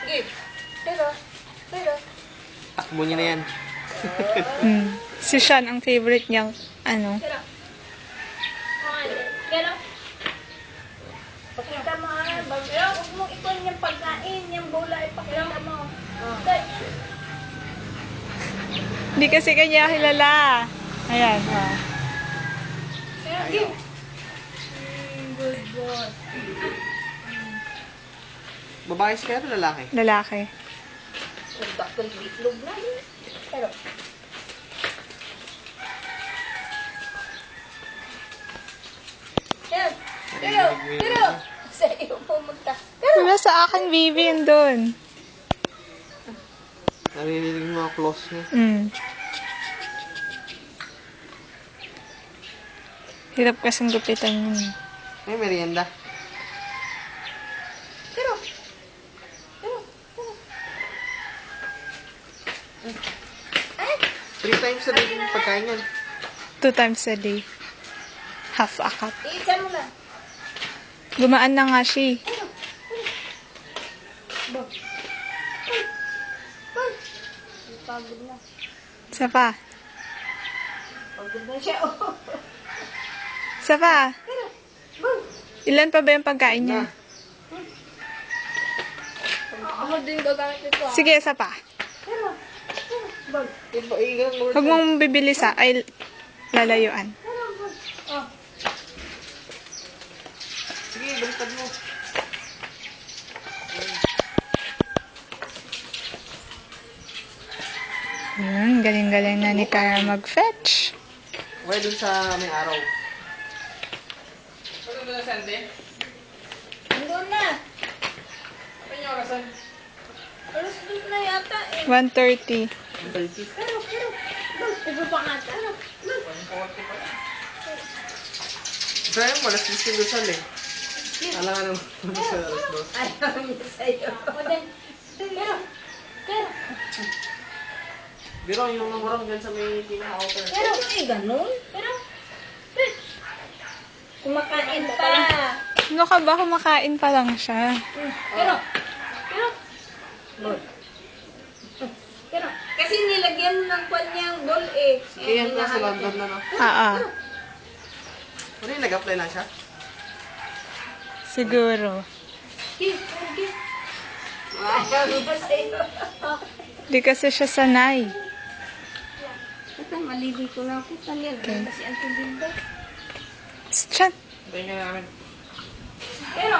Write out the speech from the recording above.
Give. Pero. Takbo niya na yan. Si Sean, ang favorite niyang, ano. Pero. Pakita mo ha. Pero huwag mong ipon yung pagkain. Yung bola ipakita mo. Hindi kasi kanya kilala. Ayan, oh. Pero give. Good boy. Babae siya pero lalaki. Lalaki. Dakol bitlog na. Pero. Pero. Sa iyo pumunta. Wala sa akin, baby, yun doon. Naririnig mo ang close niya. Hirap kasing gupitan yun. May merienda. Pero. 3 times a day yung pagkain yan. 2 times a day. Half a cup. Iisa mo na. Gumaan na nga siya. Bag. Pagod na. Isa pa. Pagod na siya. Isa pa. Pero. Bag. Ilan pa ba yung pagkain niya? Ako din gagamit ito. Sige, isa pa. Pero. Bag. Huwag mong bibili sa, ay lalayuan. Pero. Bag. Oh. Sige, baliktad mo. Galing-galing na ni Kara mag-fetch. Okay, dun sa may araw. Andun na. Alas doon na yata eh. 1:30. Pero. Bag. Iba pa nga ito. Sa'yo mo, alas 10 yung dusal eh. Alam nga naman dusal alas 2. Ayaw niya sa'yo. Pero. Biro, yung namurang dyan sa may pinaka-outer. Pero. Eh, ganun. Pero. Kumakain pa. Ano ka ba? Kumakain pa lang siya. Pero. Pero. Kasi nilagyan mo ng kwan niyang ball eh. Kaya yan sa London na no. Ano yung nag-apply lang siya? Siguro. Give. Ayaw niya sa'yo. Di kasi siya sanay. Ito, malilito lang ako. Tanyan. Kasi ang tubig. Tiyan. Tingnan namin. Pero.